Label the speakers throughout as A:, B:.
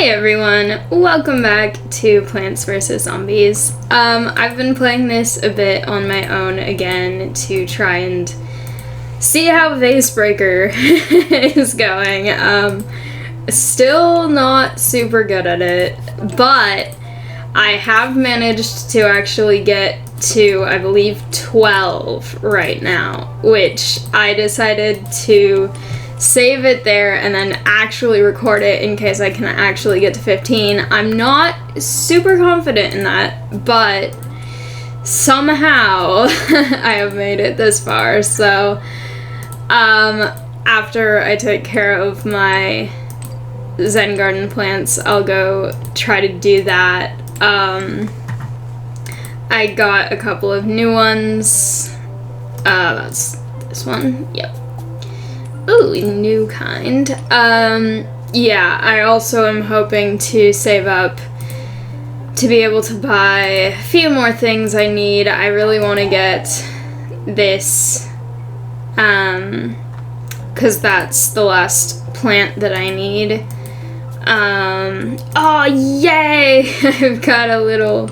A: Hey everyone, welcome back to Plants vs. Zombies. I've been playing this a bit on my own again to try and see how Vasebreaker is going. Still not super good at it, but I have managed to actually get to, I believe, 12 right now, which I decided to save it there and then actually record it in case I can actually get to 15. I'm not super confident in that, but somehow I have made it this far. So after I take care of my Zen garden plants, I'll go try to do that. I got a couple of new ones. That's this one. Yep. Ooh, new kind. Yeah, I also am hoping to save up to be able to buy a few more things I need. I really want to get this, because that's the last plant that I need. Oh, yay! I've got a little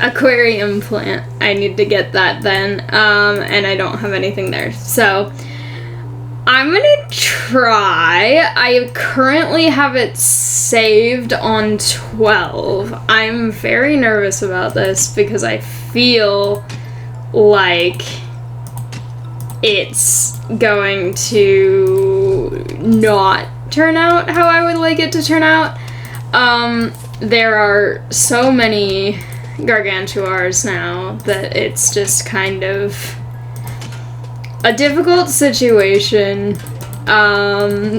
A: aquarium plant. I need to get that then, and I don't have anything there, so I'm gonna try. I currently have it saved on 12. I'm very nervous about this because I feel like it's going to not turn out how I would like it to turn out. There are so many gargantuars now that it's just kind of a difficult situation. I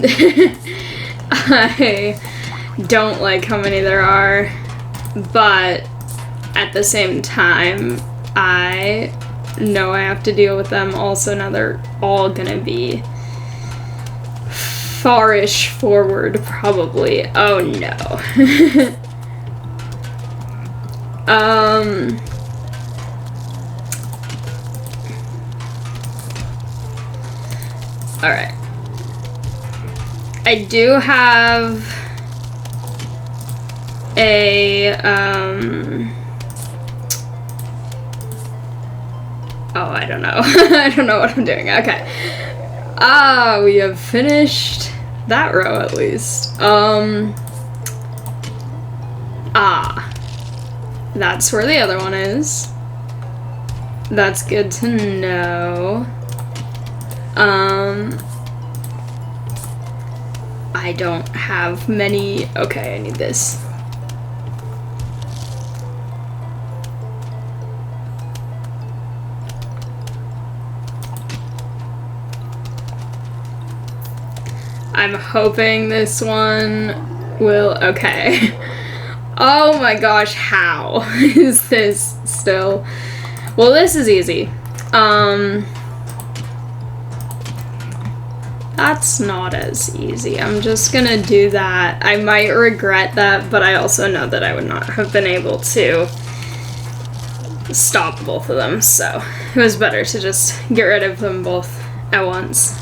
A: don't like how many there are, but at the same time, I know I have to deal with them also. Now they're all gonna be farish forward, probably. Oh no. Alright. I do have a, oh, I don't know. I don't know what I'm doing. Okay. We have finished that row at least. That's where the other one is. That's good to know. I don't have many. Okay, I need this. I'm hoping this one will. Okay. Oh my gosh, how is this still? Well, this is easy. That's not as easy. I'm just gonna do that. I might regret that, but I also know that I would not have been able to stop both of them, so it was better to just get rid of them both at once.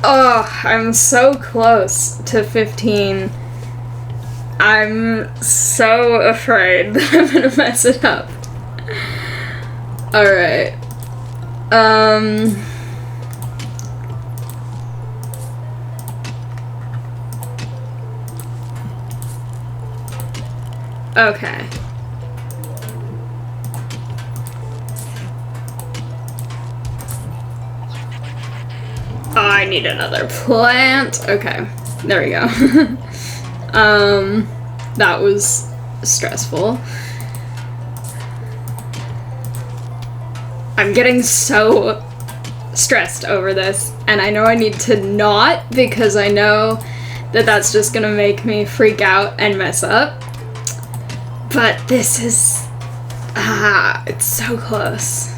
A: Oh, I'm so close to 15. I'm so afraid that I'm gonna mess it up. Alright. Okay. Oh, I need another plant. Okay, there we go. That was stressful. I'm getting so stressed over this, and I know I need to not, because I know that that's just gonna make me freak out and mess up. But this is, it's so close.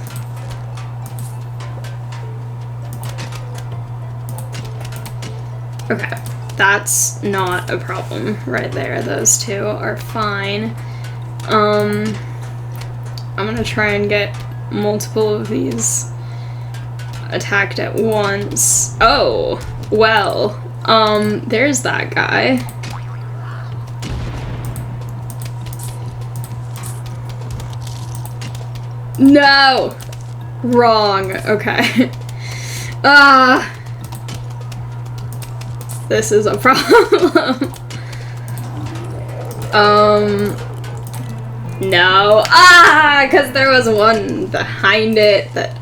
A: Okay, that's not a problem right there. Those two are fine. I'm gonna try and get multiple of these attacked at once. Oh, well, There's that guy. No! Wrong. Okay. This is a problem. No. Because there was one behind it that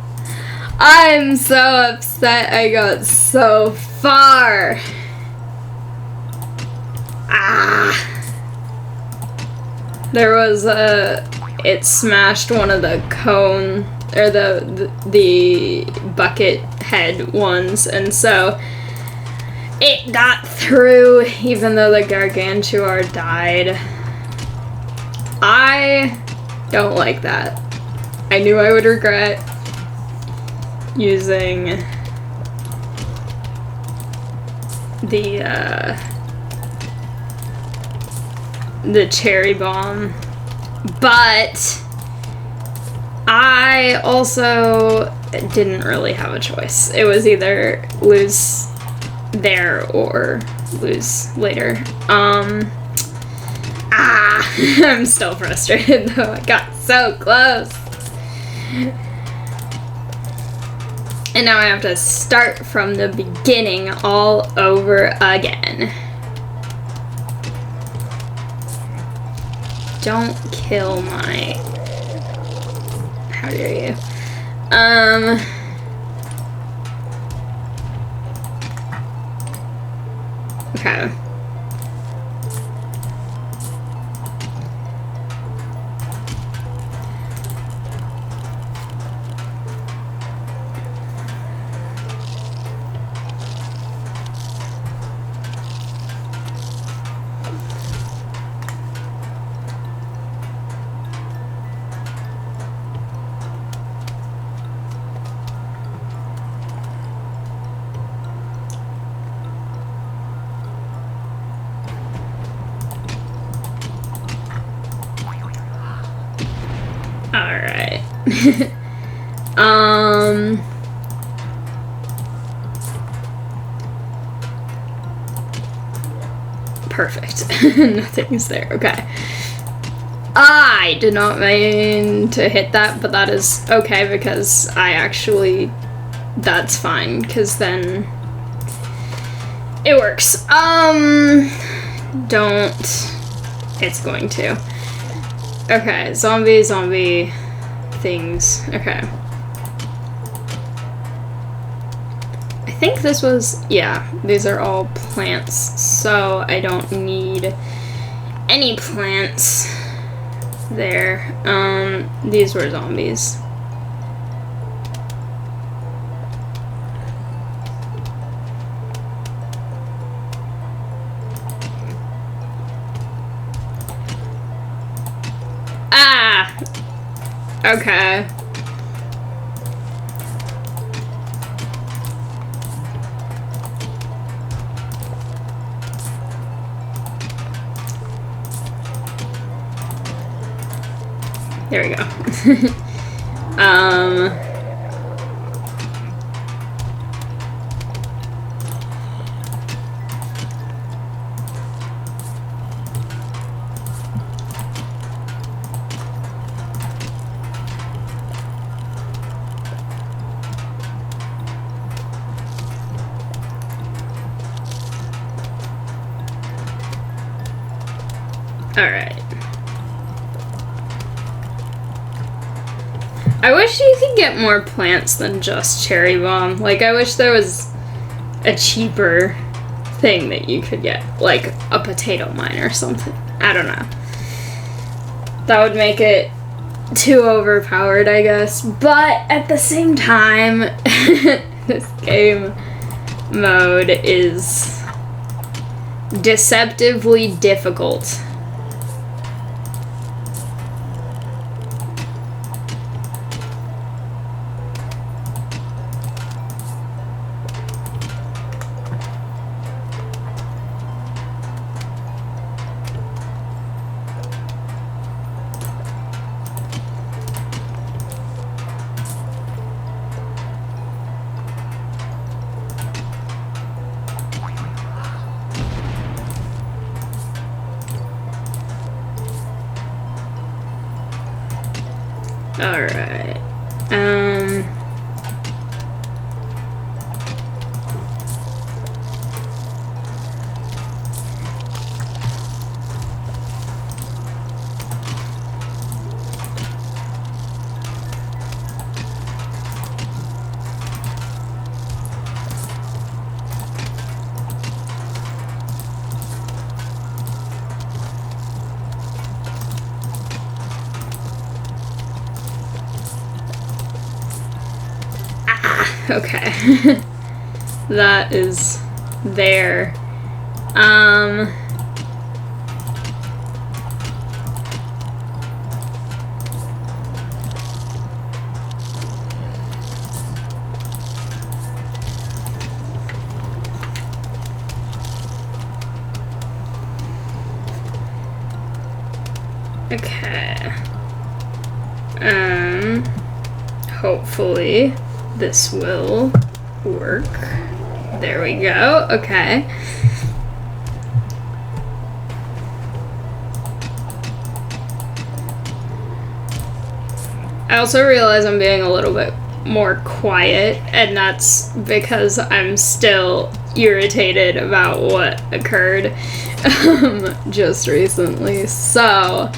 A: I'm so upset I got so far. There was it smashed one of the cone, or the bucket head ones, and so it got through even though the Gargantuar died. I don't like that. I knew I would regret using the cherry bomb, but I also didn't really have a choice. It was either lose there or lose later. I'm still frustrated though. I got so close. And now I have to start from the beginning all over again. Don't kill my... How dare you? Okay. Alright. Perfect. Nothing's there. Okay. I did not mean to hit that, but that is okay because I actually... That's fine, because then it works. Don't... It's going to. Okay, zombie things. Okay. I think this was, yeah, these are all plants, so I don't need any plants there. These were zombies. Okay. There we go. Alright. I wish you could get more plants than just cherry bomb. Like, I wish there was a cheaper thing that you could get. Like, a potato mine or something. I don't know. That would make it too overpowered, I guess. But at the same time, this game mode is deceptively difficult. Alright. Okay. That is there. Okay. Hopefully this will work. There we go. Okay. I also realize I'm being a little bit more quiet, and that's because I'm still irritated about what occurred just recently. So,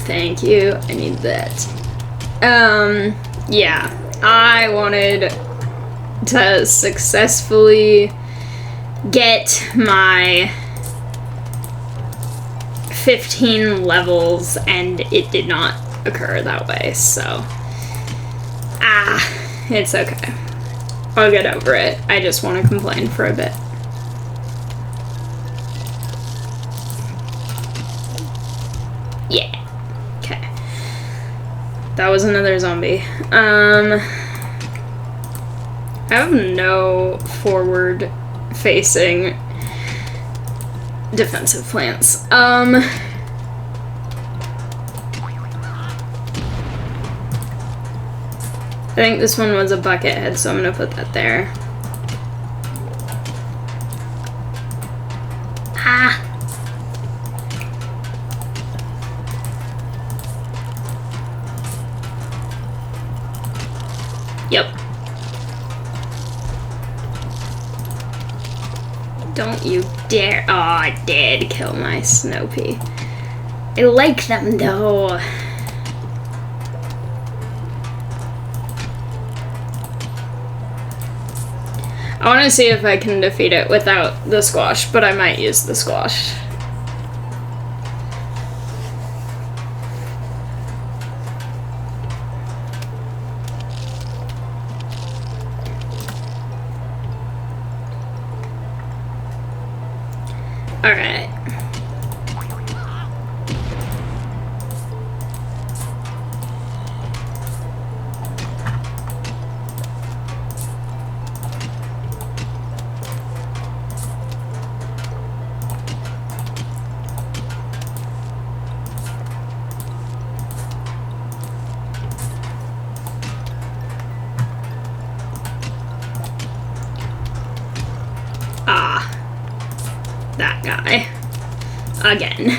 A: thank you. I need that. Yeah. I wanted to successfully get my 15 levels, and it did not occur that way, so it's okay. I'll get over it. I just want to complain for a bit. Yeah. Okay. That was another zombie. I have no forward-facing defensive plants. I think this one was a bucket head, so I'm gonna put that there. Yep. Don't you dare. Oh, I did kill my Snoopy. I like them though. I want to see if I can defeat it without the squash, but I might use the squash. Alright. That guy. Again.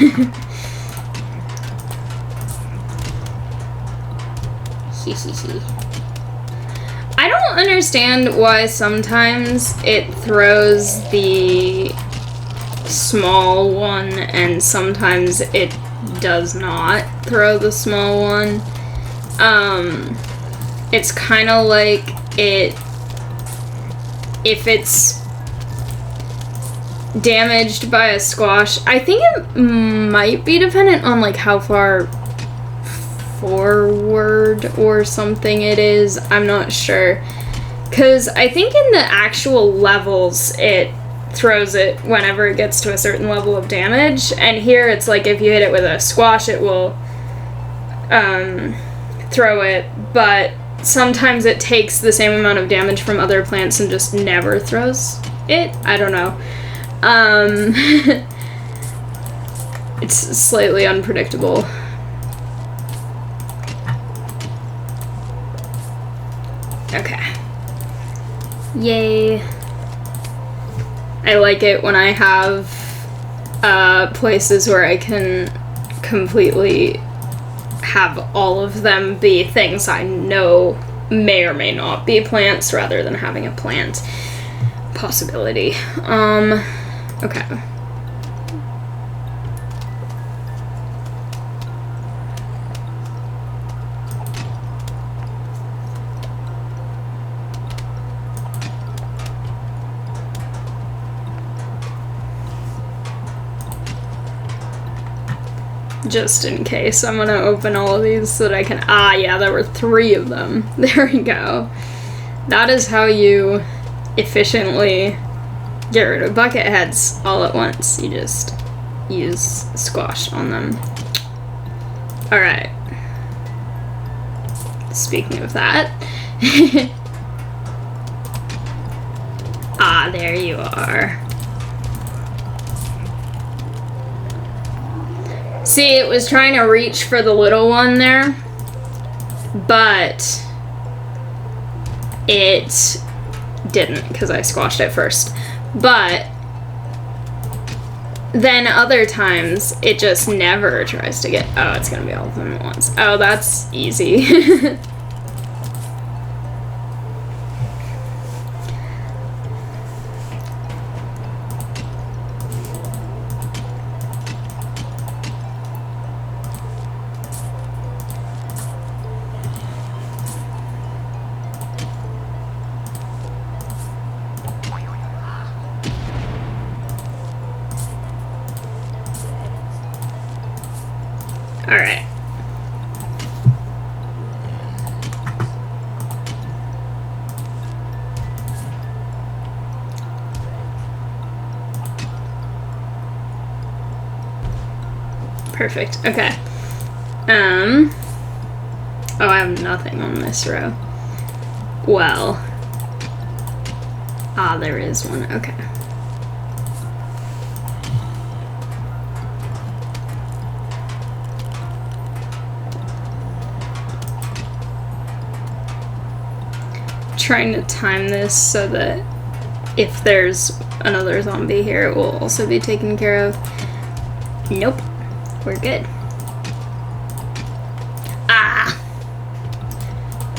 A: I don't understand why sometimes it throws the small one and sometimes it does not throw the small one. It's kind of like if it's damaged by a squash, I think it might be dependent on like how far forward or something it is. I'm not sure, because I think in the actual levels it throws it whenever it gets to a certain level of damage, and here it's like if you hit it with a squash it will throw it, but sometimes it takes the same amount of damage from other plants and just never throws it. I don't know. It's slightly unpredictable. Okay. Yay. I like it when I have places where I can completely have all of them be things I know may or may not be plants rather than having a plant possibility. Okay. Just in case, I'm gonna open all of these so that I can, yeah, there were 3 of them. There we go. That is how you efficiently get rid of bucket heads all at once. You just use squash on them. Alright. Speaking of that. There you are. See, it was trying to reach for the little one there, but it didn't because I squashed it first. But then other times, it just never tries to get... Oh, it's going to be all of them at once. Oh, that's easy. Alright. Perfect. Okay. Oh, I have nothing on this row. Well. There is one. Okay. Trying to time this so that if there's another zombie here, it will also be taken care of. Nope. We're good.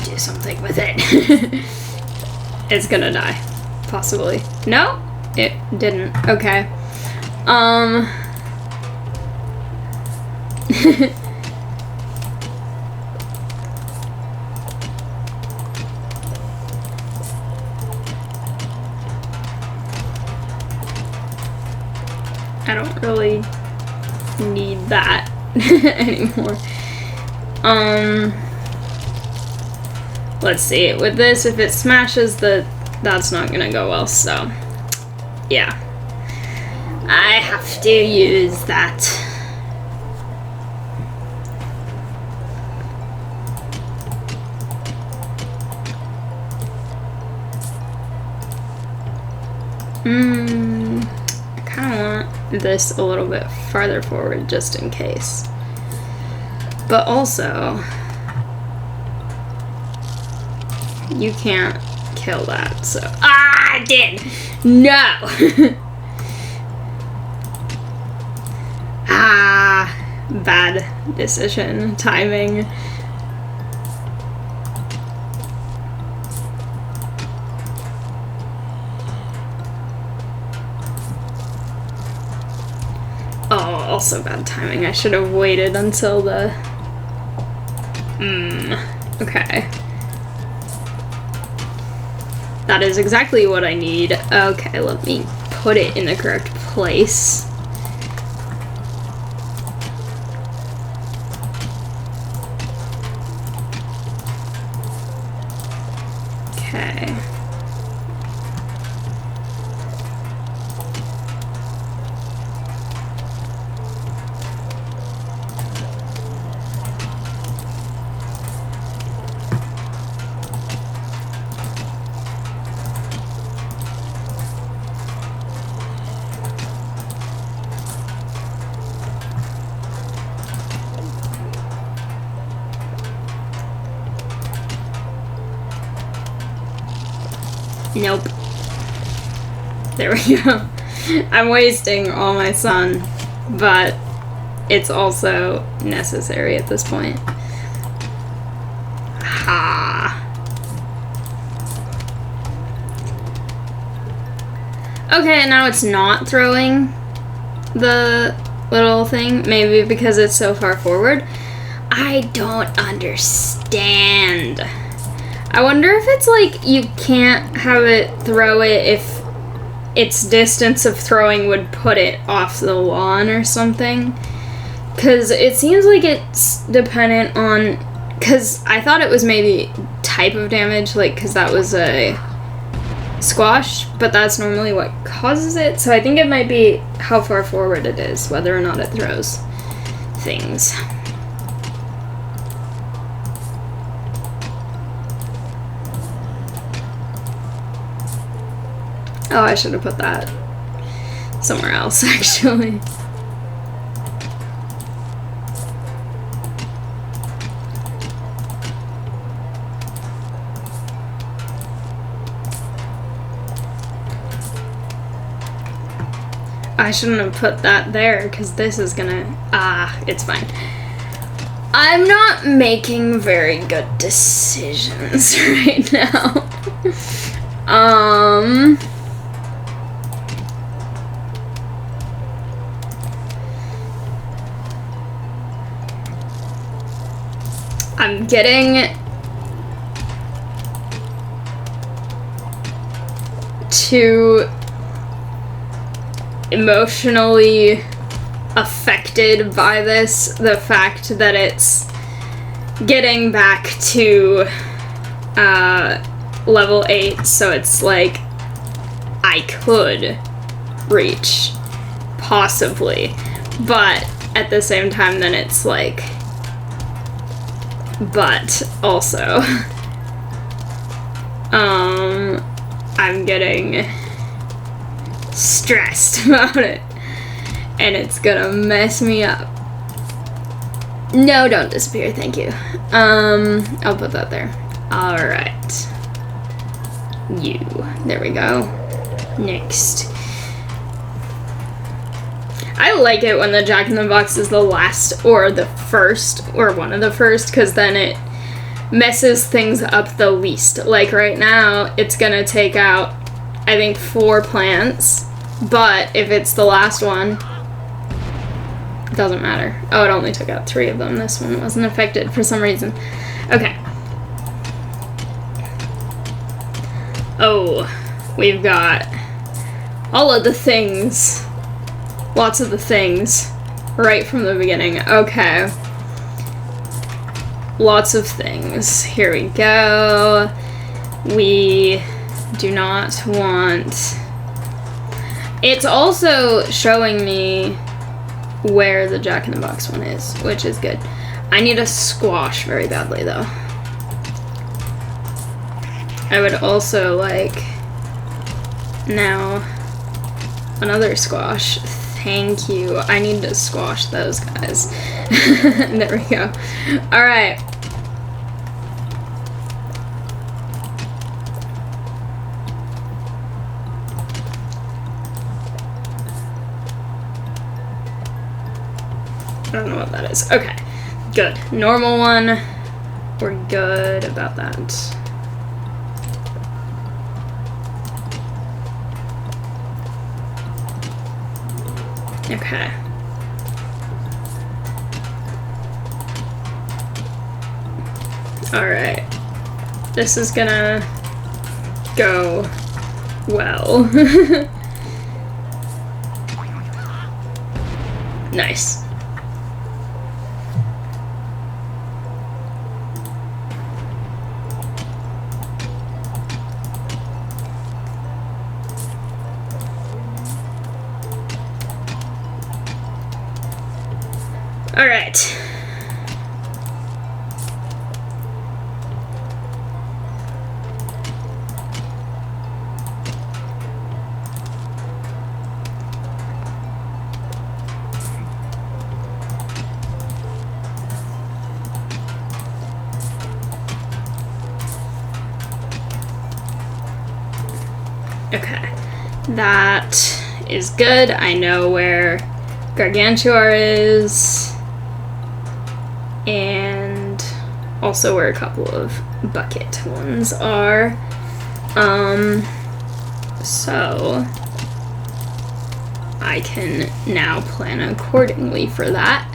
A: Do something with it. It's gonna die. Possibly. No? It didn't. Okay. I don't really need that anymore. Let's see. With this, if it smashes that's not gonna go well, so yeah. I have to use that. I kind of want this a little bit farther forward just in case. But also, you can't kill that, so... I did! No! Bad decision. Timing. Oh, also bad timing. I should have waited until the... Okay. That is exactly what I need. Okay, let me put it in the correct place. Okay. Nope. There we go. I'm wasting all my sun, but it's also necessary at this point. Ha. Okay, now it's not throwing the little thing. Maybe because it's so far forward. I don't understand. I wonder if it's like you can't have it throw it if its distance of throwing would put it off the lawn or something. Because it seems like it's dependent on... Because I thought it was maybe type of damage, like, because that was a squash, but that's normally what causes it. So I think it might be how far forward it is, whether or not it throws things. Oh, I should have put that somewhere else, actually. I shouldn't have put that there, because this is gonna... it's fine. I'm not making very good decisions right now. I'm getting too emotionally affected by this, the fact that it's getting back to level 8, so it's like I could reach, possibly, but at the same time then it's like, but also I'm getting stressed about it, and it's gonna mess me up. No, don't disappear, thank you. I'll put that there. Alright. You. There we go. Next. I like it when the Jack-in-the-Box is the last, or the first, or one of the first, because then it messes things up the least. Like right now, it's gonna take out, I think, 4 plants, but if it's the last one, it doesn't matter. Oh, it only took out 3 of them. This one wasn't affected for some reason. Okay. Oh, we've got all of the things. Lots of the things right from the beginning. Okay. Lots of things. Here we go. We do not want... It's also showing me where the Jack-in-the-Box one is, which is good. I need a squash very badly, though. I would also like... Now, another squash. Thank you. I need to squash those guys. There we go. Alright. I don't know what that is. Okay. Good. Normal one. We're good about that. Okay. Alright. This is gonna go well. Nice. All right. Okay. That is good. I know where Gargantuar is, and also where a couple of bucket ones are. So I can now plan accordingly for that.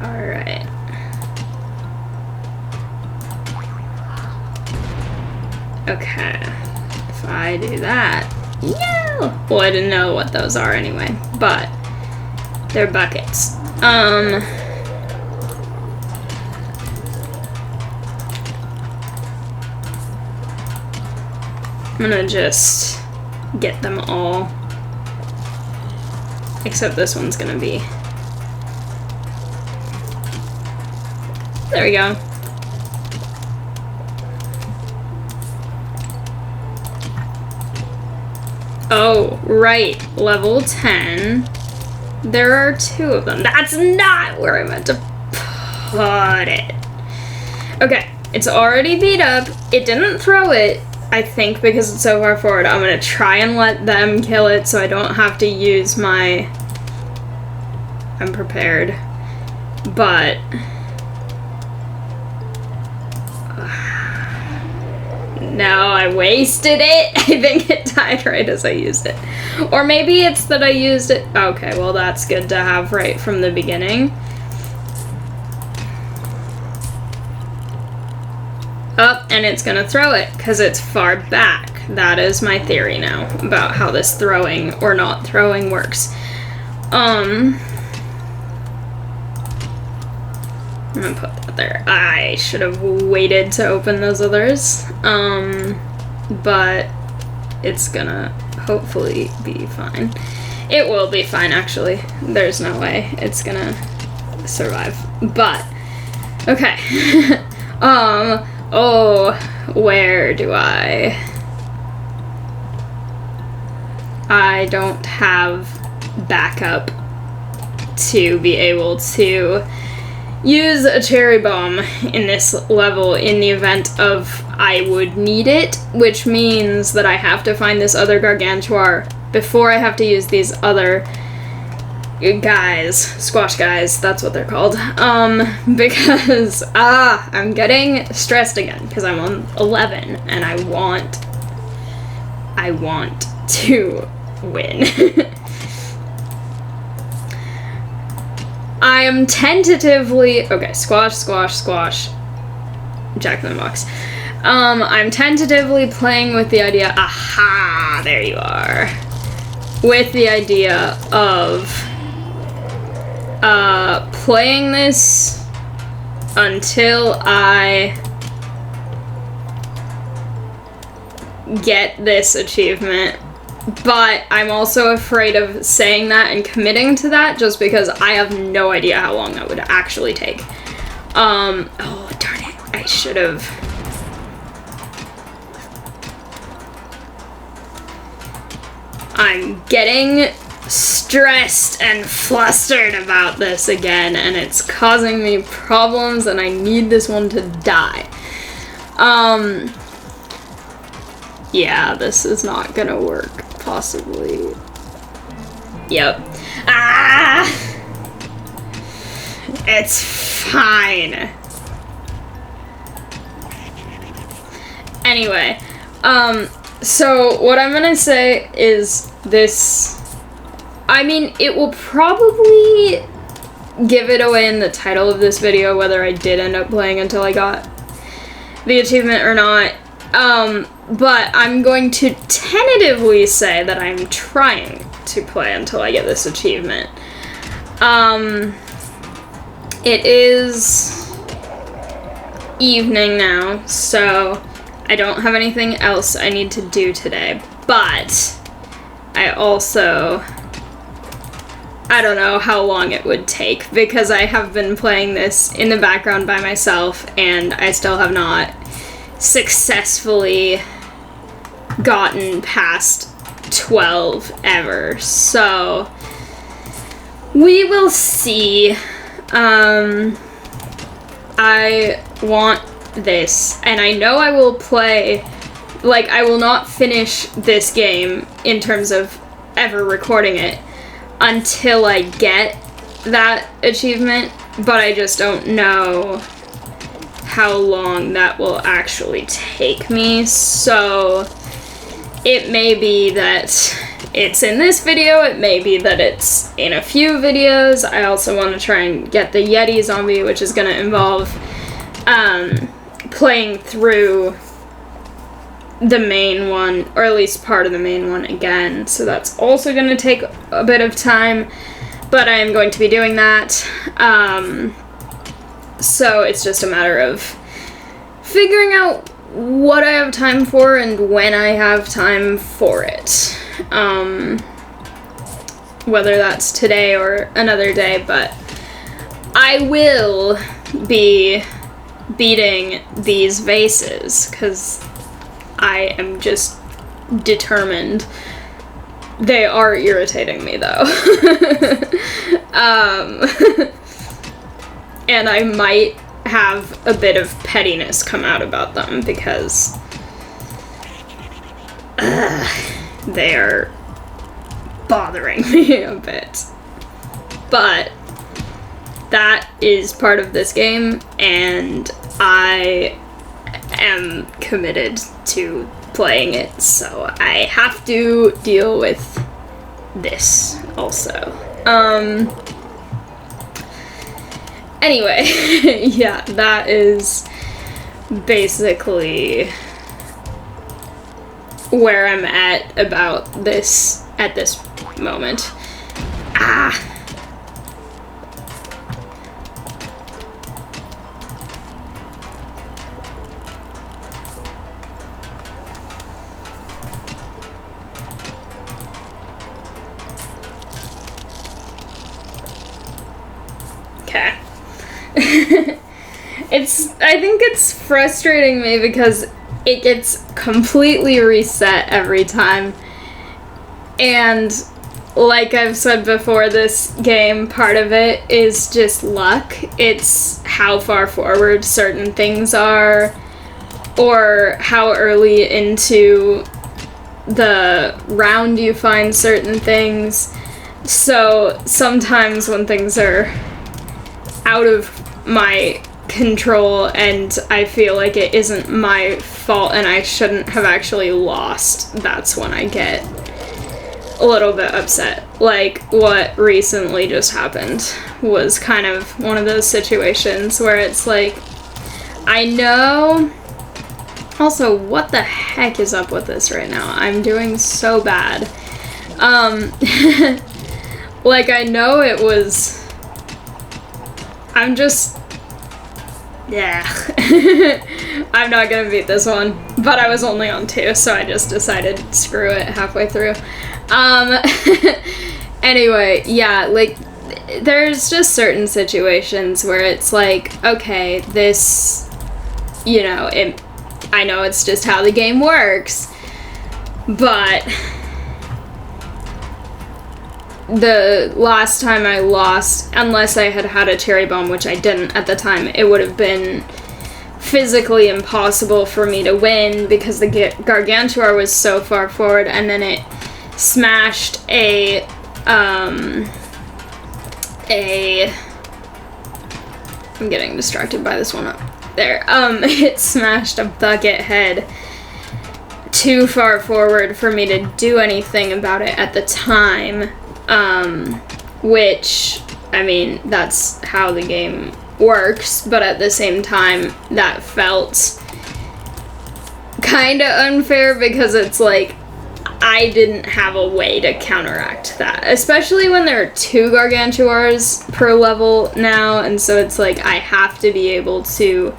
A: Alright. Okay. If I do that, yeah. Well, I didn't know what those are anyway, but they're buckets. I'm gonna just get them all, except this one's gonna be, there we go. Oh, right, level 10. There are 2 of them. That's not where I meant to put it. Okay, it's already beat up. It didn't throw it, I think, because it's so far forward. I'm gonna try and let them kill it so I don't have to use my... I'm prepared. But... No, I wasted it. I think it died right as I used it. Or maybe it's that I used it... Okay, well that's good to have right from the beginning. Up, and it's gonna throw it, because it's far back. That is my theory now, about how this throwing or not throwing works. I'm gonna put that there. I should have waited to open those others. But it's gonna hopefully be fine. It will be fine, actually. There's no way it's gonna survive. But, okay. Oh, where do I don't have backup to be able to use a cherry bomb in this level in the event of I would need it, which means that I have to find this other Gargantuar before I have to use these other guys, squash guys, that's what they're called, because, I'm getting stressed again, because I'm on 11, and I want to win. I am tentatively, okay, squash, squash, squash, Jack in the Box. I'm tentatively playing with the idea, aha, there you are, with the idea of playing this until I get this achievement, but I'm also afraid of saying that and committing to that just because I have no idea how long that would actually take. Oh, darn it, I should have. I'm getting stressed and flustered about this again, and it's causing me problems, and I need this one to die. Yeah, this is not gonna work, possibly. Yep. Ah! It's fine. Anyway, so what I'm gonna say is this, I mean, it will probably give it away in the title of this video whether I did end up playing until I got the achievement or not, but I'm going to tentatively say that I'm trying to play until I get this achievement. It is evening now, so I don't have anything else I need to do today, but I also, I don't know how long it would take because I have been playing this in the background by myself and I still have not successfully gotten past 12 ever, so we will see. I want this, and I know I will play like, I will not finish this game in terms of ever recording it until I get that achievement, but I just don't know how long that will actually take me, so it may be that it's in this video, it may be that it's in a few videos. I also want to try and get the Yeti zombie, which is going to involve playing through the main one, or at least part of the main one again, so that's also going to take a bit of time, but I am going to be doing that. So it's just a matter of figuring out what I have time for and when I have time for it. Whether that's today or another day, but I will be beating these vases, because I am just determined. They are irritating me, though. And I might have a bit of pettiness come out about them, because they are bothering me a bit. But that is part of this game, and I am committed to playing it, so I have to deal with this also. Anyway, yeah, that is basically where I'm at about this at this moment. Okay. I think it's frustrating me because it gets completely reset every time. And like I've said before, this game, part of it is just luck. It's how far forward certain things are, or how early into the round you find certain things. So sometimes when things are out of my control and I feel like it isn't my fault and I shouldn't have actually lost, that's when I get a little bit upset. Like what recently just happened was kind of one of those situations where it's like, I know. Also, what the heck is up with this right now? I'm doing so bad. Like, I know it was... I'm just... Yeah. I'm not gonna beat this one. But I was only on 2, so I just decided, screw it, halfway through. Anyway, yeah, like, there's just certain situations where it's like, okay, this, you know, I know it's just how the game works, but the last time I lost, unless I had had a cherry bomb, which I didn't at the time, it would have been physically impossible for me to win because the Gargantuar was so far forward, and then it smashed I'm getting distracted by this one up there. It smashed a bucket head too far forward for me to do anything about it at the time, which, I mean, that's how the game works, but at the same time, that felt kinda unfair because it's like, I didn't have a way to counteract that, especially when there are 2 Gargantuars per level now, and so it's like I have to be able to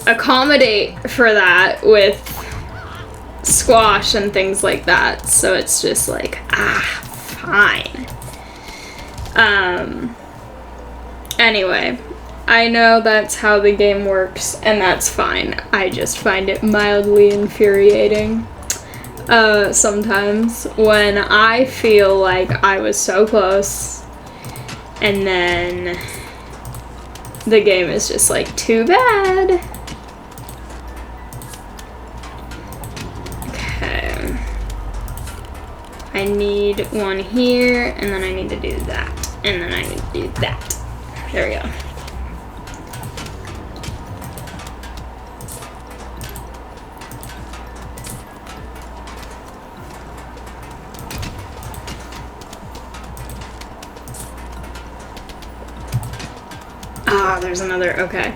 A: accommodate for that with squash and things like that, so it's just like, fine. Anyway, I know that's how the game works, and that's fine. I just find it mildly infuriating. Sometimes when I feel like I was so close and then the game is just like, too bad. I need one here, and then I need to do that, and then I need to do that. There we go. Ah, there's another, okay.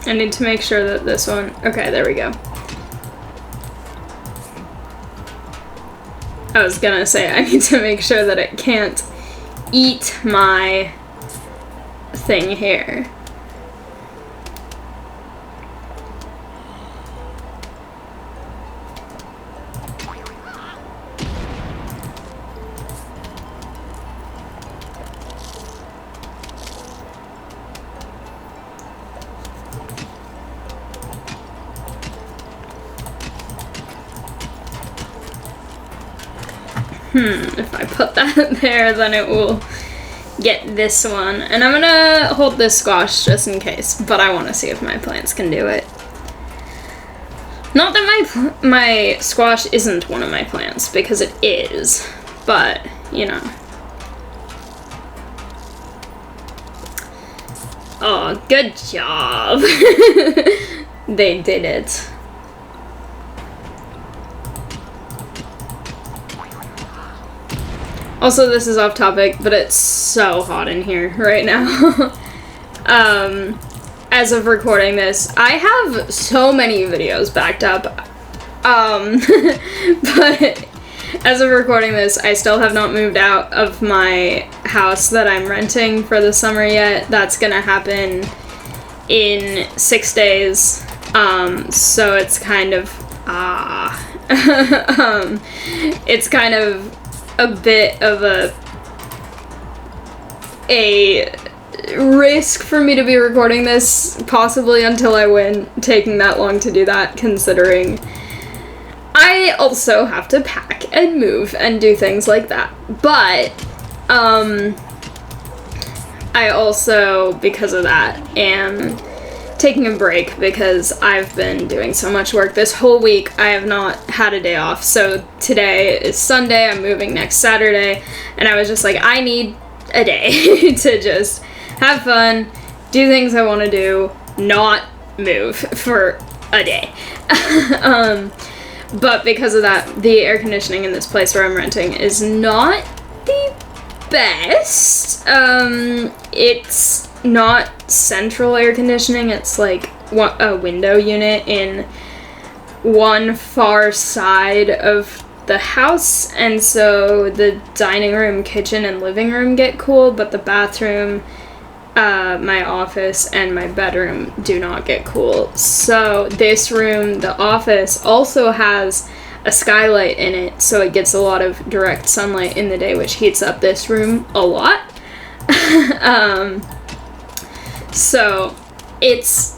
A: I need to make sure that this one, okay, there we go. I was gonna say, I need to make sure that it can't eat my thing here. If I put that there, then it will get this one. And I'm gonna hold this squash just in case, but I want to see if my plants can do it. Not that my squash isn't one of my plants, because it is, but, you know. Oh, good job. They did it. Also, this is off topic, but it's so hot in here right now. As of recording this, I have so many videos backed up. But as of recording this, I still have not moved out of my house that I'm renting for the summer yet. That's gonna happen in 6 days. So it's kind of, it's kind of a bit of a risk for me to be recording this, possibly until I win, taking that long to do that, considering I also have to pack and move and do things like that. But, I also, because of that, am taking a break because I've been doing so much work this whole week. I have not had a day off. So today is Sunday, I'm moving next Saturday, and I was just like, I need a day to just have fun, do things I want to do, not move for a day. But because of that, the air conditioning in this place where I'm renting is not the best. It's not central air conditioning, it's like a window unit in one far side of the house, and so the dining room, kitchen, and living room get cool, but the bathroom, my office, and my bedroom do not get cool. So this room, the office, also has a skylight in it, so it gets a lot of direct sunlight in the day, which heats up this room a lot. So it's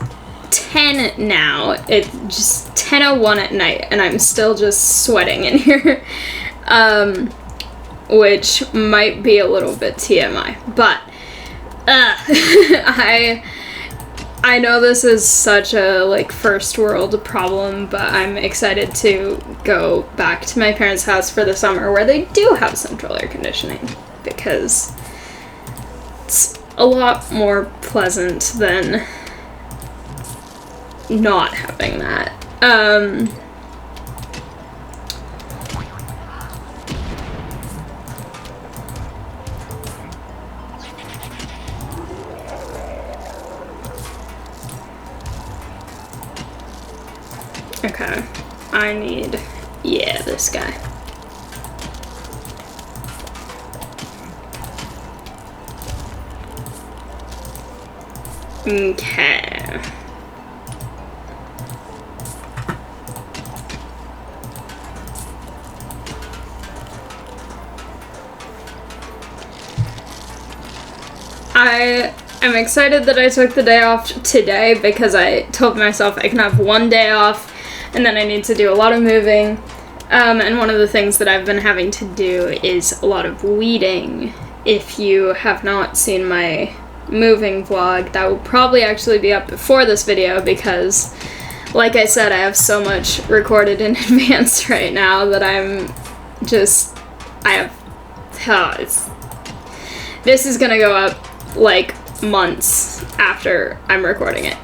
A: 10 now, it's just 10:01 at night, and I'm still just sweating in here, which might be a little bit TMI, but, I know this is such a, like, first world problem, but I'm excited to go back to my parents' house for the summer where they do have central air conditioning, because it's a lot more pleasant than not having that. Okay, I need, yeah, this guy. Okay. I am excited that I took the day off today because I told myself I can have one day off and then I need to do a lot of moving. And one of the things that I've been having to do is a lot of weeding. If you have not seen my moving vlog that will probably actually be up before this video because, like I said, I have so much recorded in advance right now that this is gonna go up like months after I'm recording it.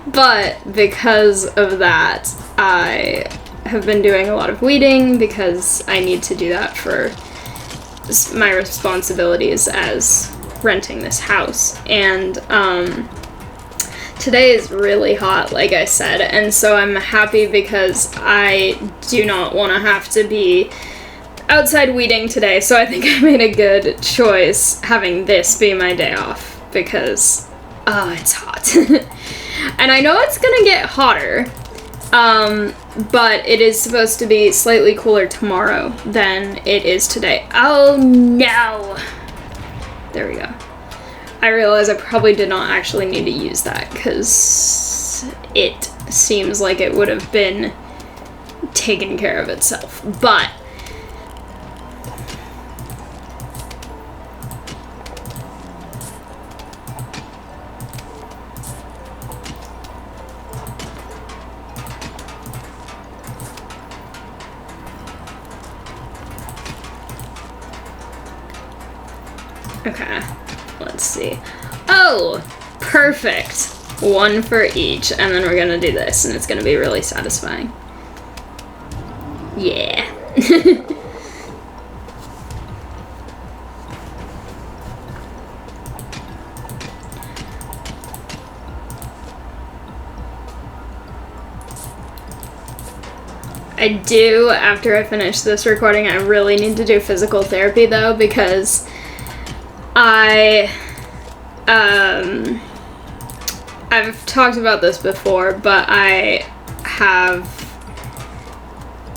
A: But because of that, I have been doing a lot of weeding because I need to do that for my responsibilities as renting this house. And today is really hot, like I said, and so I'm happy because I do not want to have to be outside weeding today, so I think I made a good choice having this be my day off because it's hot. And I know it's gonna get hotter, but it is supposed to be slightly cooler tomorrow than it is today. Oh no! There we go. I realize I probably did not actually need to use that because it seems like it would have been taken care of itself, but okay, let's see. Oh, perfect. One for each, and then we're gonna do this, and it's gonna be really satisfying. Yeah. I do, after I finish this recording, I really need to do physical therapy though, because I've talked about this before, but I have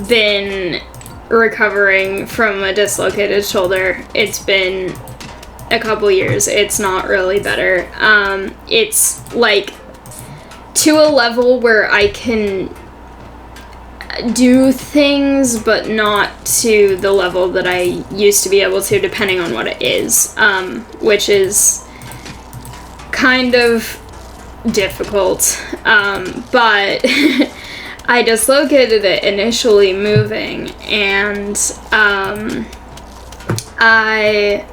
A: been recovering from a dislocated shoulder. It's been a couple years. It's not really better. It's like to a level where I can do things, but not to the level that I used to be able to, depending on what it is, which is kind of difficult, but I dislocated it initially moving, and I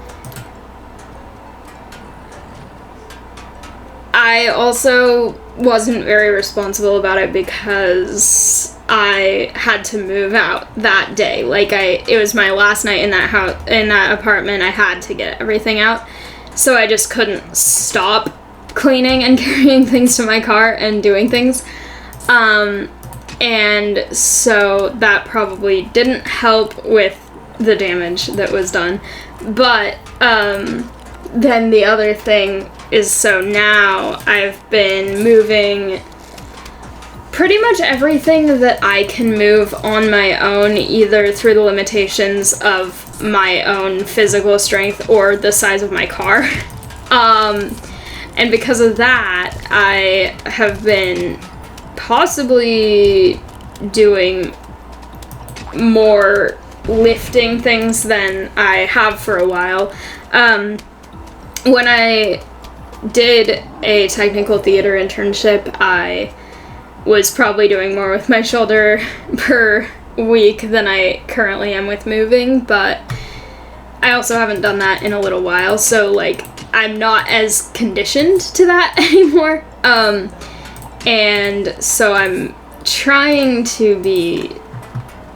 A: also wasn't very responsible about it because I had to move out that day. Like, it was my last night in that house, in that apartment. I had to get everything out, so I just couldn't stop cleaning and carrying things to my car and doing things. And so that probably didn't help with the damage that was done. But then the other thing is, so now I've been moving pretty much everything that I can move on my own, either through the limitations of my own physical strength or the size of my car. And because of that, I have been possibly doing more lifting things than I have for a while. When I did a technical theater internship, I was probably doing more with my shoulder per week than I currently am with moving, but I also haven't done that in a little while, so like I'm not as conditioned to that anymore. And so I'm trying to be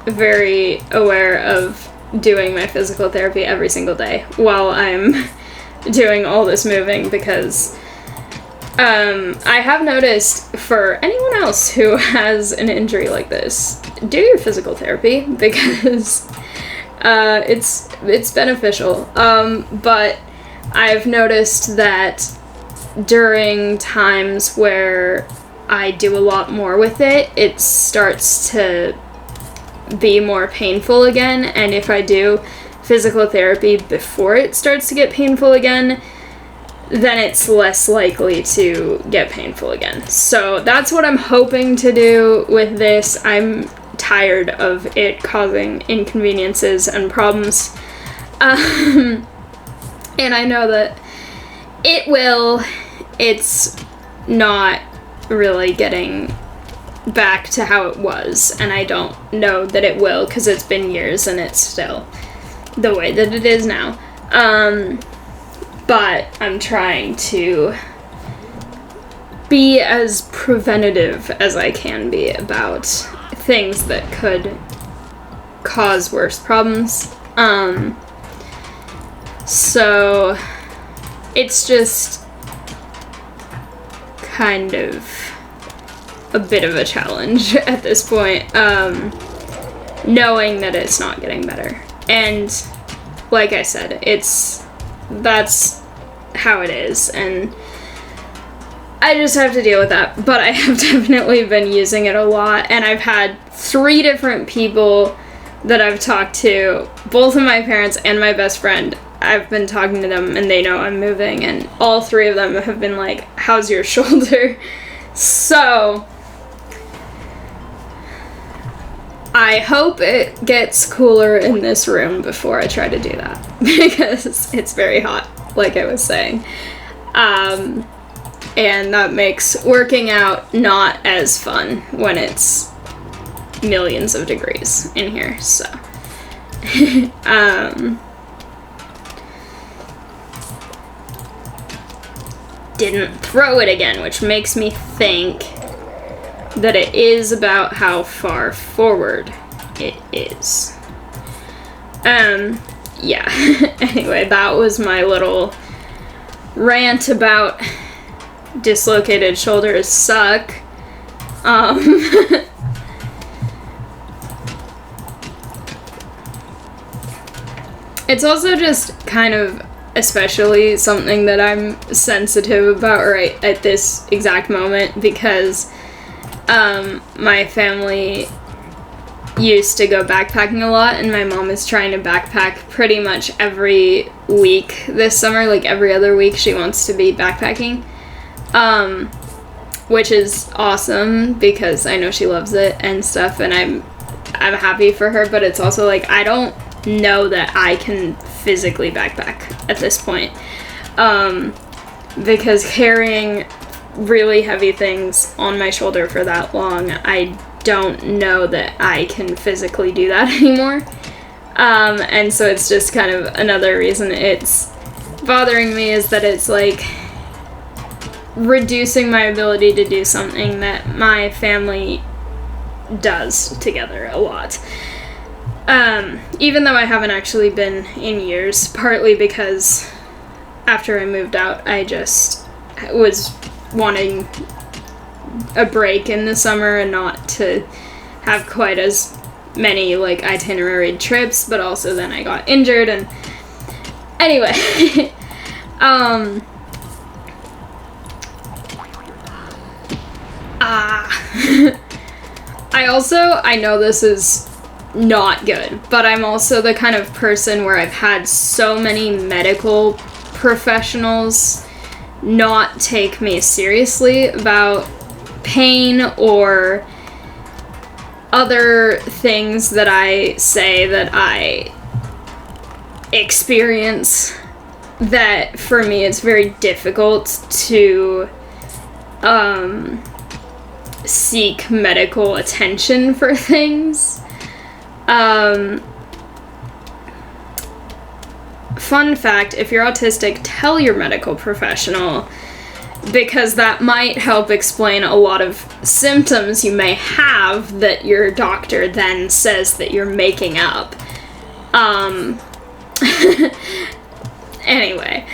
A: very aware of doing my physical therapy every single day while I'm doing all this moving, because I have noticed, for anyone else who has an injury like this, do your physical therapy, because it's beneficial. But I've noticed that during times where I do a lot more with it, it starts to be more painful again, and if I do physical therapy before it starts to get painful again, then it's less likely to get painful again. So that's what I'm hoping to do with this. I'm tired of it causing inconveniences and problems. And I know that it will. It's not really getting back to how it was, and I don't know that it will because it's been years and it's still the way that it is now. But I'm trying to be as preventative as I can be about things that could cause worse problems. So it's just kind of a bit of a challenge at this point, knowing that it's not getting better. And like I said, that's how it is, and I just have to deal with that. But I have definitely been using it a lot, and I've had 3 different people that I've talked to, both of my parents and my best friend. I've been talking to them, and they know I'm moving, and all 3 of them have been like, how's your shoulder? So I hope it gets cooler in this room before I try to do that, because it's very hot, like I was saying. And that makes working out not as fun when it's millions of degrees in here, so. Didn't throw it again, which makes me think that it is about how far forward it is. Yeah. Anyway, that was my little rant about dislocated shoulders suck. It's also just kind of especially something that I'm sensitive about right at this exact moment, because my family used to go backpacking a lot, and my mom is trying to backpack pretty much every week this summer. Like every other week she wants to be backpacking, which is awesome because I know she loves it and stuff, and I'm happy for her. But it's also like, I don't know that I can physically backpack at this point, because carrying really heavy things on my shoulder for that long, I don't know that I can physically do that anymore. And so it's just kind of another reason it's bothering me, is that it's like reducing my ability to do something that my family does together a lot. Even though I haven't actually been in years, partly because after I moved out, I just was wanting a break in the summer and not to have quite as many like itinerary trips, but also then I got injured, and anyway. I know this is not good, but I'm also the kind of person where I've had so many medical professionals not take me seriously about pain or other things that I say that I experience, that for me it's very difficult to seek medical attention for things. Fun fact, if you're autistic, tell your medical professional, because that might help explain a lot of symptoms you may have that your doctor then says that you're making up. Anyway,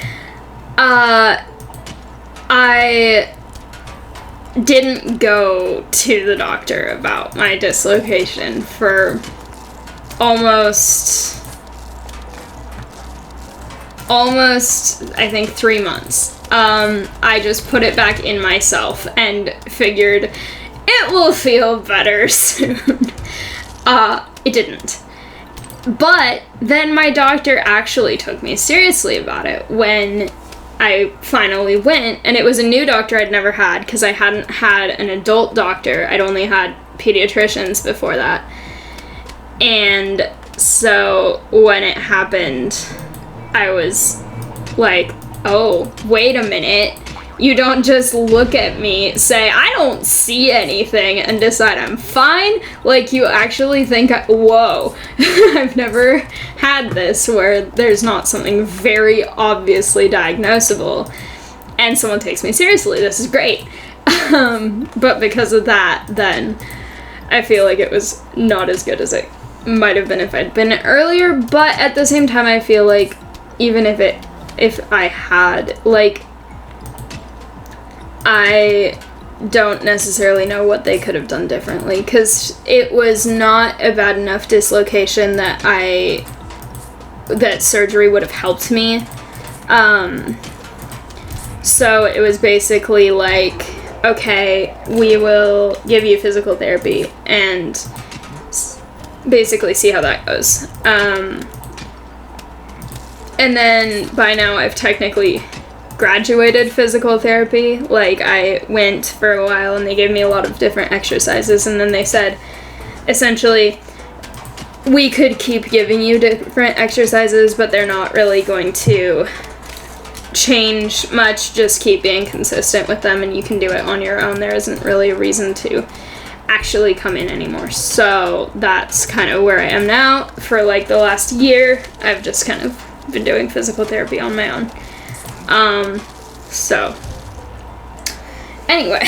A: I didn't go to the doctor about my dislocation for almost I think 3 months. I just put it back in myself and figured it will feel better soon. It didn't. But then my doctor actually took me seriously about it when I finally went, and it was a new doctor I'd never had, because I hadn't had an adult doctor. I'd only had pediatricians before that. And so when it happened, I was like, oh, wait a minute. You don't just look at me, say, I don't see anything, and decide I'm fine. Like, you actually think, whoa. I've never had this where there's not something very obviously diagnosable, and someone takes me seriously. This is great. But because of that, then I feel like it was not as good as it might have been if I'd been earlier. But at the same time, I feel like even if I had, like, I don't necessarily know what they could have done differently, because it was not a bad enough dislocation that surgery would have helped me. So it was basically like, okay, we will give you physical therapy and basically see how that goes. And then by now I've technically graduated physical therapy. Like, I went for a while and they gave me a lot of different exercises, and then they said, essentially, we could keep giving you different exercises, but they're not really going to change much. Just keep being consistent with them and you can do it on your own. There isn't really a reason to actually come in anymore. So that's kind of where I am now. For like the last year, I've just kind of been doing physical therapy on my own. So anyway.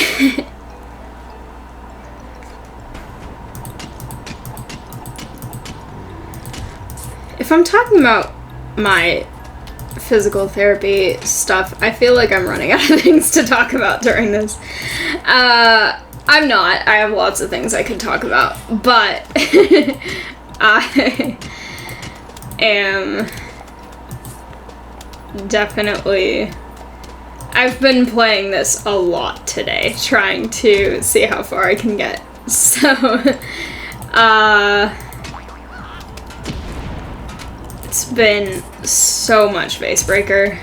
A: If I'm talking about my physical therapy stuff, I feel like I'm running out of things to talk about during this. I'm not. I have lots of things I could talk about, but I am definitely... I've been playing this a lot today, trying to see how far I can get. So, it's been so much Facebreaker.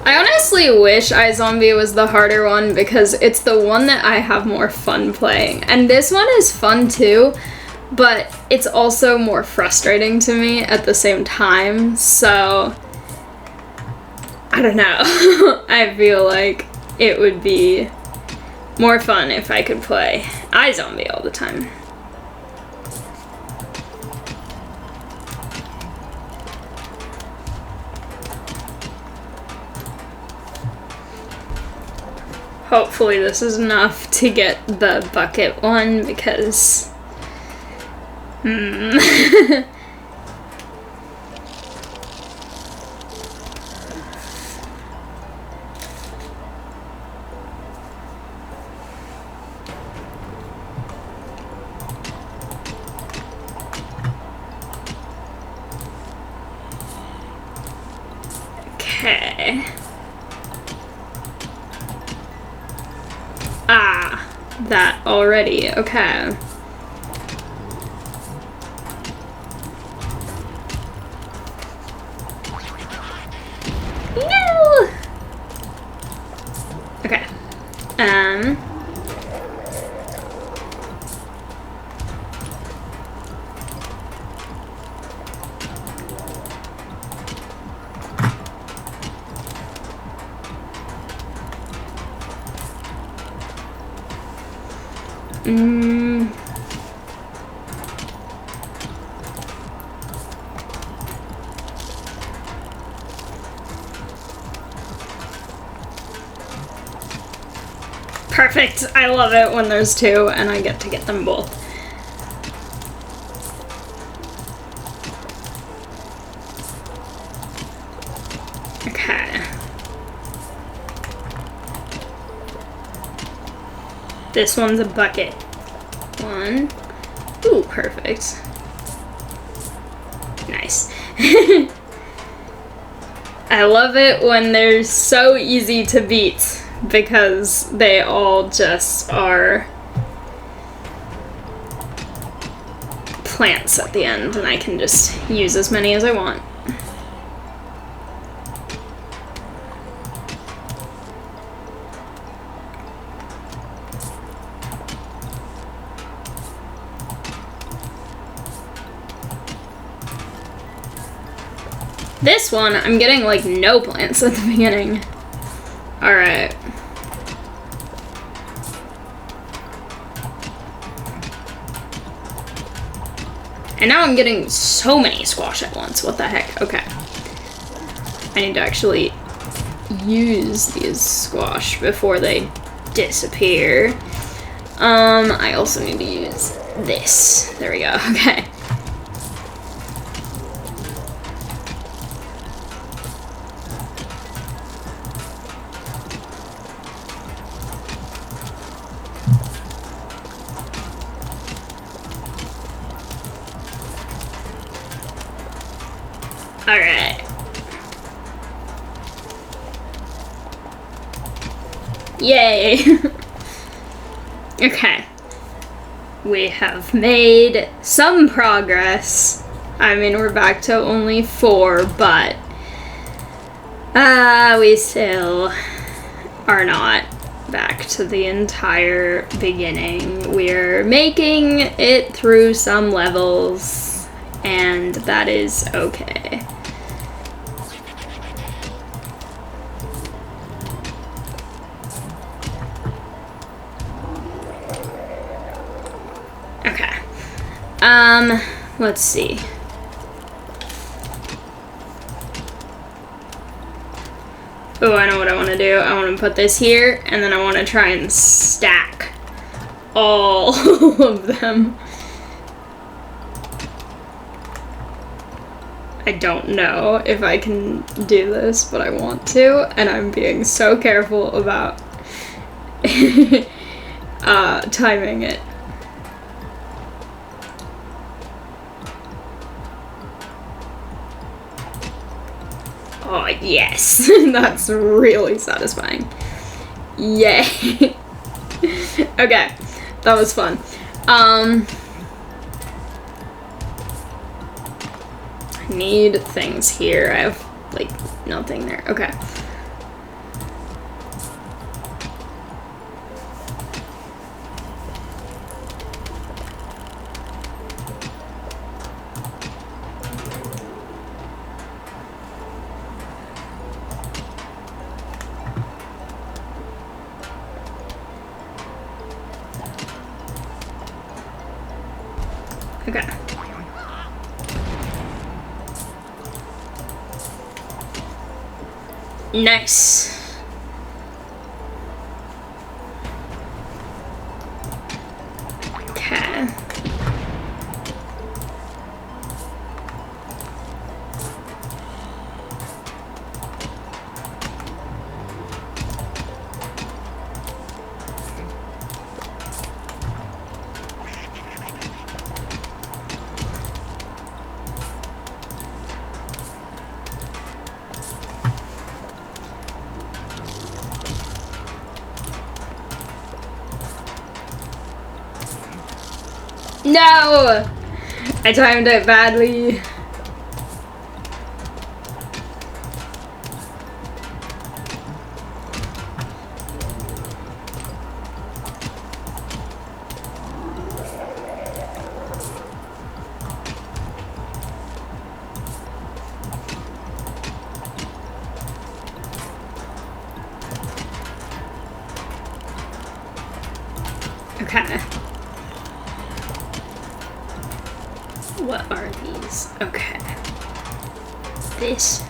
A: I honestly wish iZombie was the harder one, because it's the one that I have more fun playing. And this one is fun too, but it's also more frustrating to me at the same time, so I don't know. I feel like it would be more fun if I could play iZombie all the time. Hopefully this is enough to get the bucket one, because okay. Ah, that already, okay. No! Okay. Perfect. I love it when there's two and I get to get them both. Okay. This one's a bucket. One. Ooh, perfect. Nice. I love it when they're so easy to beat, because they all just are plants at the end, and I can just use as many as I want. This one, I'm getting like no plants at the beginning. Alright. And now I'm getting so many squash at once. What the heck? Okay. I need to actually use these squash before they disappear. I also need to use this. There we go. Okay. Alright. Yay! Okay. We have made some progress. I mean, we're back to only 4, but we still are not back to the entire beginning. We're making it through some levels, and that is okay. Let's see. Oh, I know what I want to do. I want to put this here, and then I want to try and stack all of them. I don't know if I can do this, but I want to, and I'm being so careful about timing it. Oh, yes. That's really satisfying. Yay. Okay. That was fun. I need things here. I have, like, nothing there. Okay. Okay. Nice. Okay. No! I timed it badly. Okay. What are these? Okay. This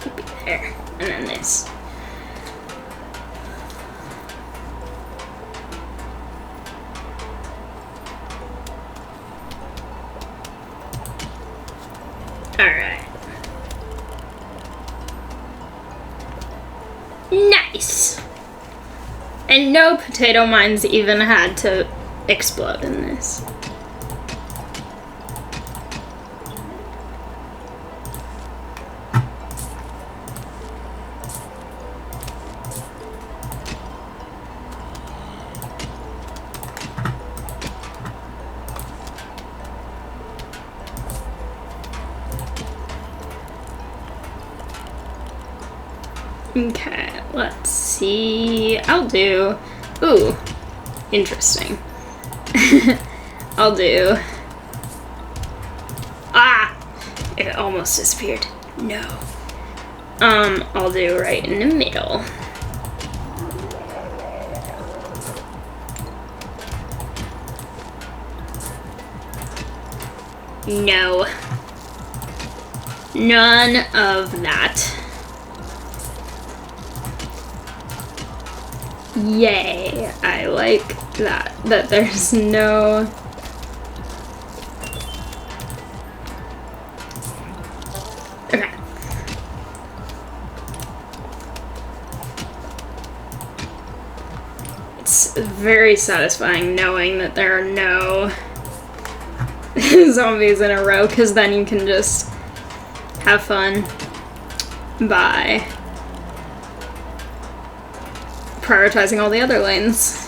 A: could be there. And then this. Alright. Nice! And no potato mines even had to explode in this. Okay, let's see. I'll do... Ooh, interesting. I'll do... Ah! It almost disappeared. No. I'll do right in the middle. No. None of that. Yay. I like that. That there's no... Okay. It's very satisfying knowing that there are no zombies in a row, because then you can just have fun by prioritizing all the other lanes.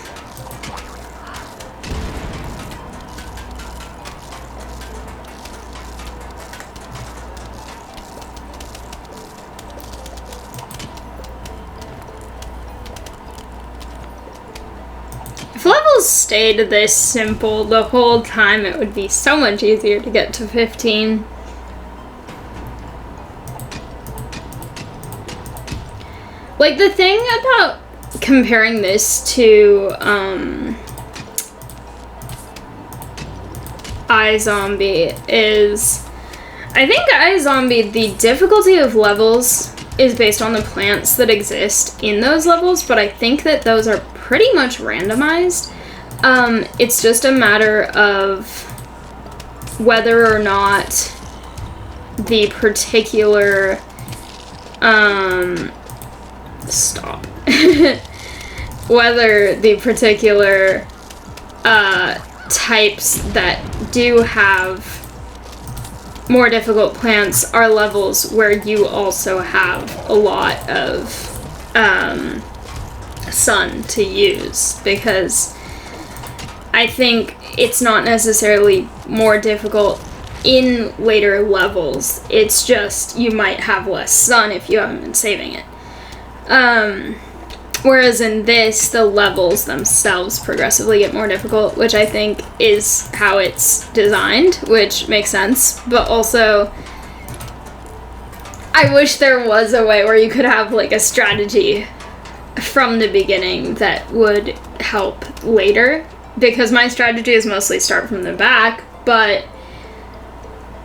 A: If levels stayed this simple the whole time, it would be so much easier to get to 15. Like, the thing about comparing this to iZombie is, I think iZombie, the difficulty of levels is based on the plants that exist in those levels, but I think that those are pretty much randomized. It's just a matter of whether or not the particular whether the particular types that do have more difficult plants are levels where you also have a lot of sun to use, because I think it's not necessarily more difficult in later levels, it's just you might have less sun if you haven't been saving it. Whereas in this, the levels themselves progressively get more difficult, which I think is how it's designed, which makes sense. But also, I wish there was a way where you could have like a strategy from the beginning that would help later, because my strategy is mostly start from the back, but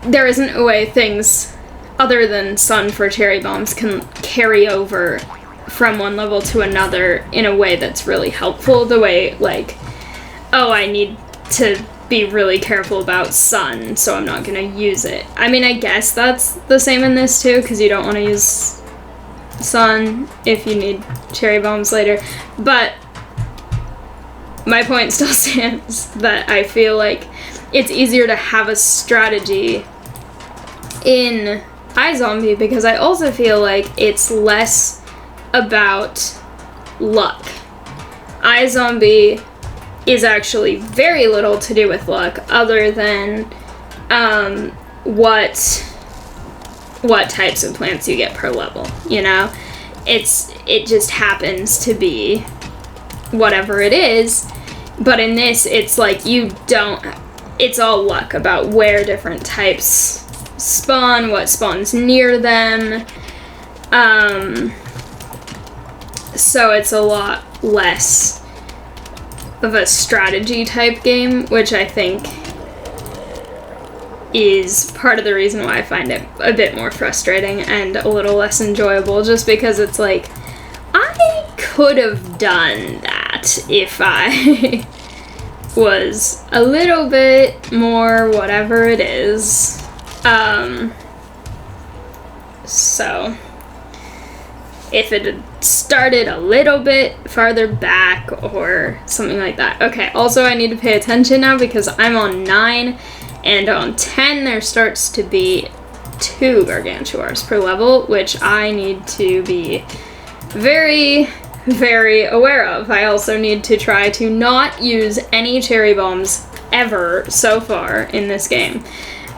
A: there isn't a way things other than sun for cherry bombs can carry over from one level to another in a way that's really helpful. The way, like, oh, I need to be really careful about sun, so I'm not gonna use it. I mean, I guess that's the same in this too, because you don't want to use sun if you need cherry bombs later. But my point still stands that I feel like it's easier to have a strategy in iZombie, because I also feel like it's less about luck. iZombie is actually very little to do with luck, other than what types of plants you get per level, you know? It just happens to be whatever it is, but in this, it's like it's all luck about where different types spawn, what spawns near them, so it's a lot less of a strategy type game, which I think is part of the reason why I find it a bit more frustrating and a little less enjoyable, just because it's like, I could have done that if I was a little bit more whatever it is. So if it had started a little bit farther back or something like that. Okay, also I need to pay attention now because I'm on 9, and on 10 there starts to be 2 gargantuars per level, which I need to be very, very aware of. I also need to try to not use any cherry bombs ever so far in this game.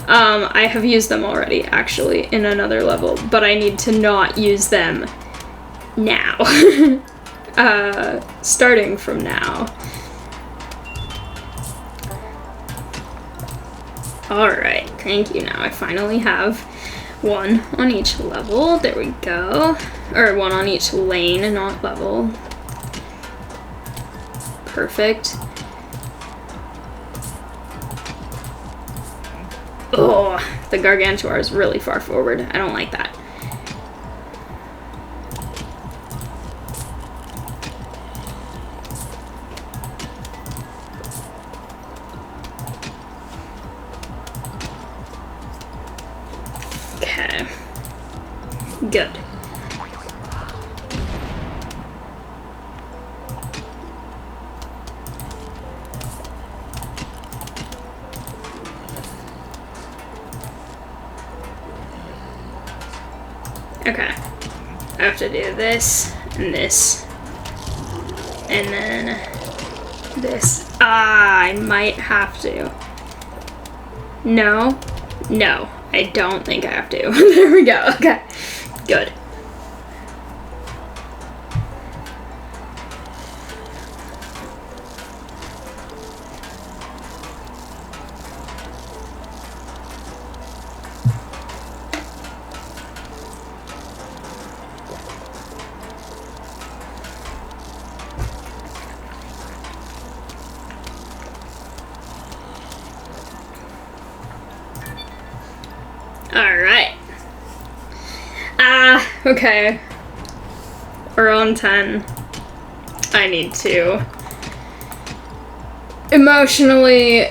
A: I have used them already, actually, in another level, but I need to not use them now. Starting from now. Alright, thank you. Now I finally have One on each level. There we go. Or one on each lane, not level. Perfect. Oh, the Gargantuar is really far forward. I don't like that. Okay. Good. Okay, I have to do this, and this, and then this. Ah, I might have to. No, no, I don't think I have to. There we go, okay, good. Alright. Okay. We're on 10. I need to emotionally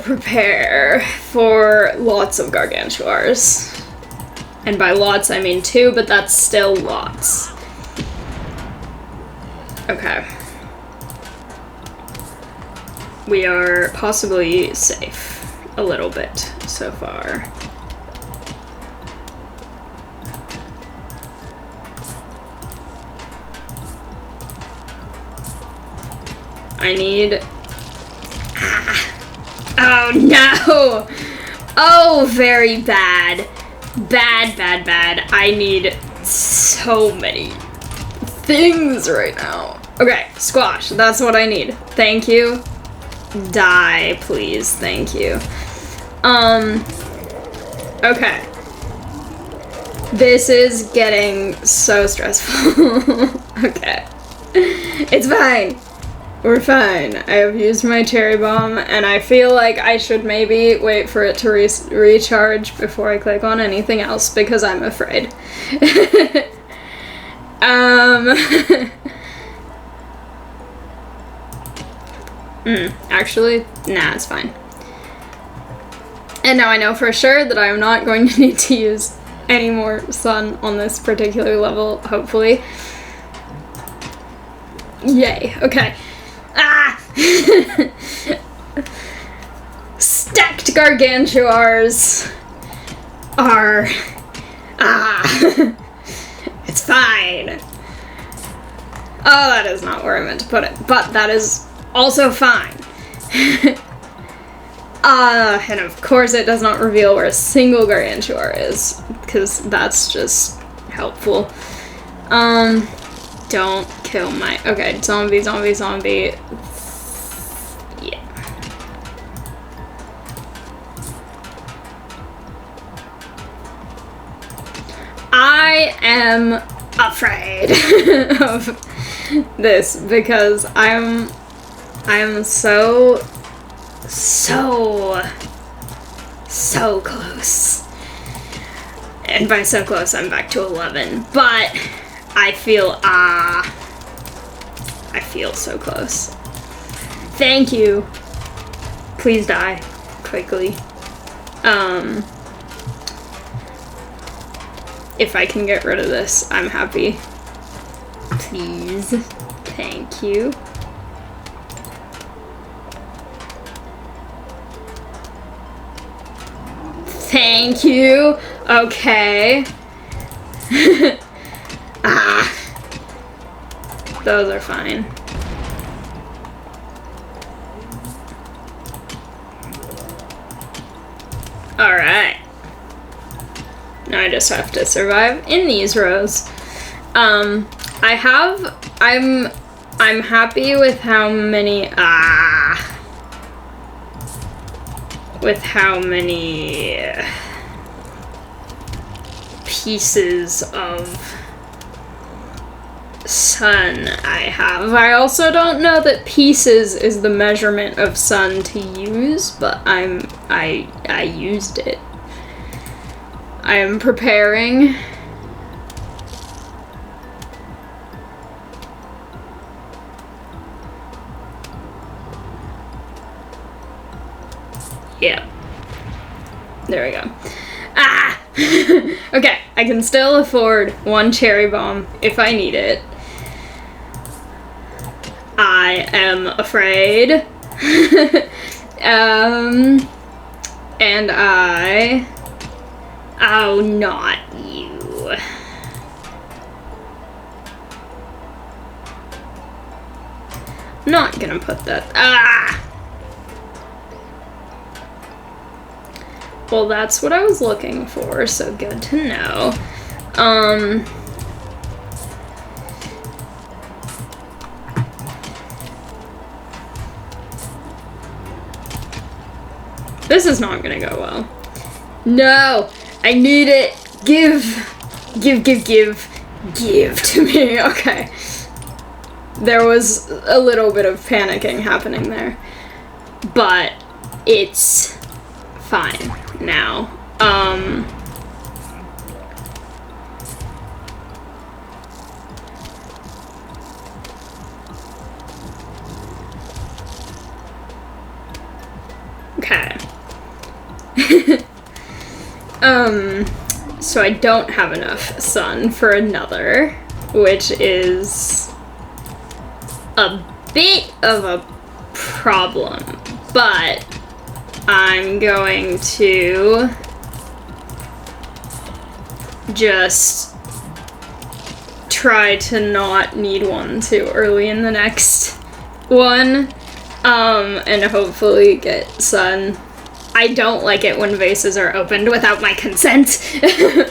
A: prepare for lots of Gargantuars. And by lots, I mean 2, but that's still lots. Okay. We are possibly safe a little bit so far. I need... Oh no! Oh, very bad. Bad, bad, bad. I need so many things right now. Okay, squash. That's what I need. Thank you. Die, please. Thank you. Okay. This is getting so stressful. Okay. It's fine. We're fine. I have used my cherry bomb, and I feel like I should maybe wait for it to recharge before I click on anything else, because I'm afraid. Actually, nah, it's fine. And now I know for sure that I'm not going to need to use any more sun on this particular level, hopefully. Yay, okay. Ah! Stacked Gargantuars are... It's fine. Oh, that is not where I meant to put it, but that is also fine. And of course it does not reveal where a single Gargantuar is, because that's just helpful. Don't kill my... Okay, zombie, zombie, zombie. Yeah. I am afraid of this, because I am so close. And by so close, I'm back to 11. But I feel so close. Thank you. Please die quickly. If I can get rid of this, I'm happy. Please. Thank you. Thank you. Okay. Those are fine. Alright. Now I just have to survive in these rows. I'm happy with how many, pieces of sun I have. I also don't know that pieces is the measurement of sun to use, but I used it. I am preparing. Yeah. There we go. Ah! Okay, I can still afford one cherry bomb if I need it. I am afraid. And oh, not you. I'm not gonna put that, Well, that's what I was looking for, so good to know. This is not gonna go well. No! I need it! Give to me. Okay. There was a little bit of panicking happening there. But it's fine now. Okay. So I don't have enough sun for another, which is a bit of a problem, but I'm going to just try to not need one too early in the next one, and hopefully get sun. I don't like it when vases are opened without my consent,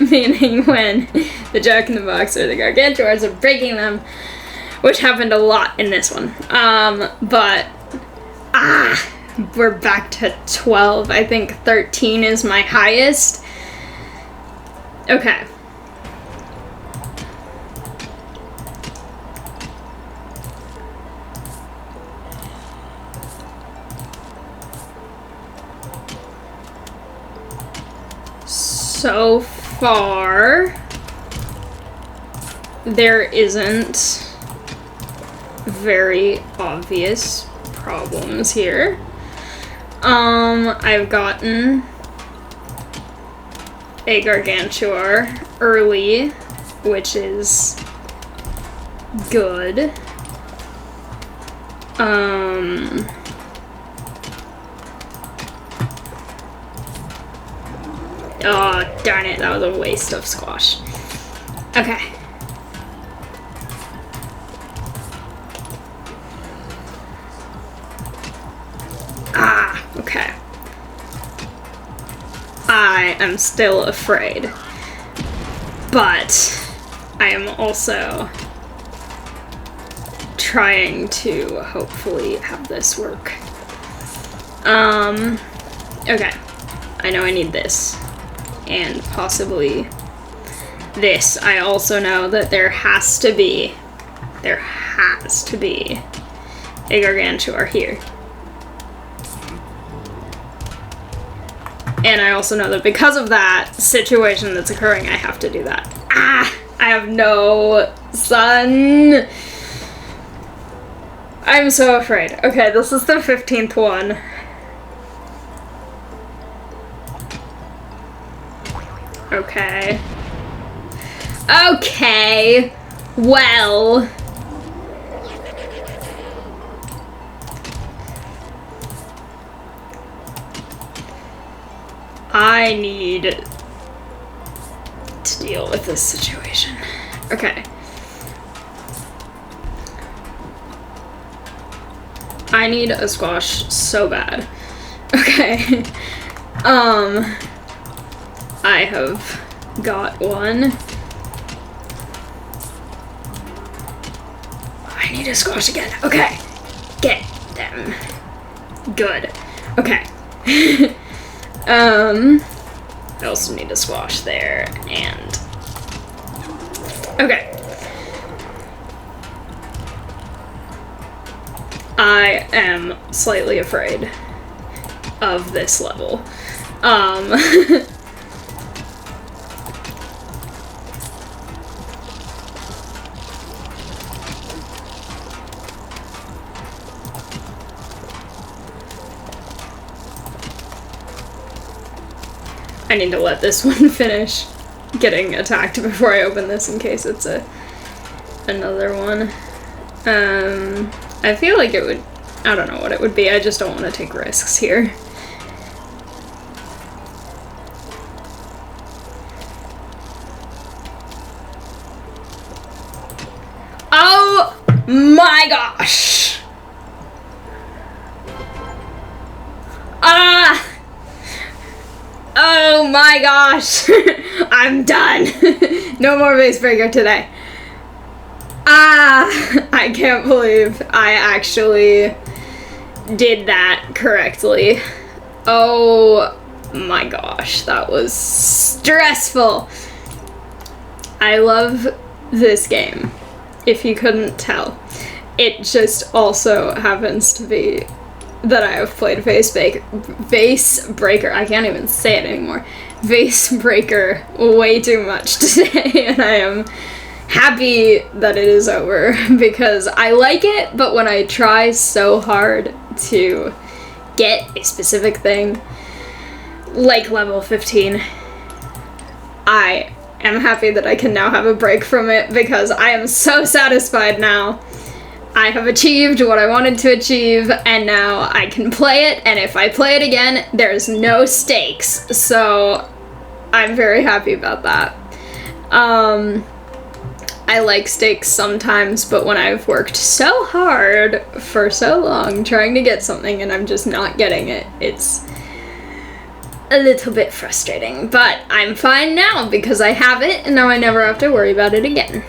A: meaning when the Jack-in-the-Box or the Gargantuars are breaking them, which happened a lot in this one. But, we're back to 12. I think 13 is my highest. Okay. So far, there isn't very obvious problems here. I've gotten a Gargantuar early, which is good. Oh, darn it, that was a waste of squash. Okay. Okay. I am still afraid, but I am also trying to hopefully have this work. Okay. I know I need this, and possibly this. I also know that there has to be a Gargantuar here. And I also know that because of that situation that's occurring, I have to do that. I have no sun. I'm so afraid. Okay, this is the 15th one. Okay. Okay. Well. I need to deal with this situation. Okay. I need a squash so bad. Okay. I have got one. I need a squash again. Okay. Get them. Good. Okay. I also need a squash there, and Okay. I am slightly afraid of this level. I need to let this one finish getting attacked before I open this in case it's another one. I feel like it would, I don't know what it would be, I just don't want to take risks here. Oh my gosh! Ah! Oh my gosh! I'm done! No more vase breaker today. Ah! I can't believe I actually did that correctly. Oh my gosh, that was stressful. I love this game, if you couldn't tell. It just also happens to be that I have played Vase Breaker, I can't even say it anymore, Vase Breaker way too much today, and I am happy that it is over, because I like it, but when I try so hard to get a specific thing, like level 15, I am happy that I can now have a break from it, because I am so satisfied now. I have achieved what I wanted to achieve, and now I can play it, and if I play it again, there's no stakes, so I'm very happy about that. I like stakes sometimes, but when I've worked so hard for so long trying to get something and I'm just not getting it, it's a little bit frustrating, but I'm fine now because I have it, and now I never have to worry about it again.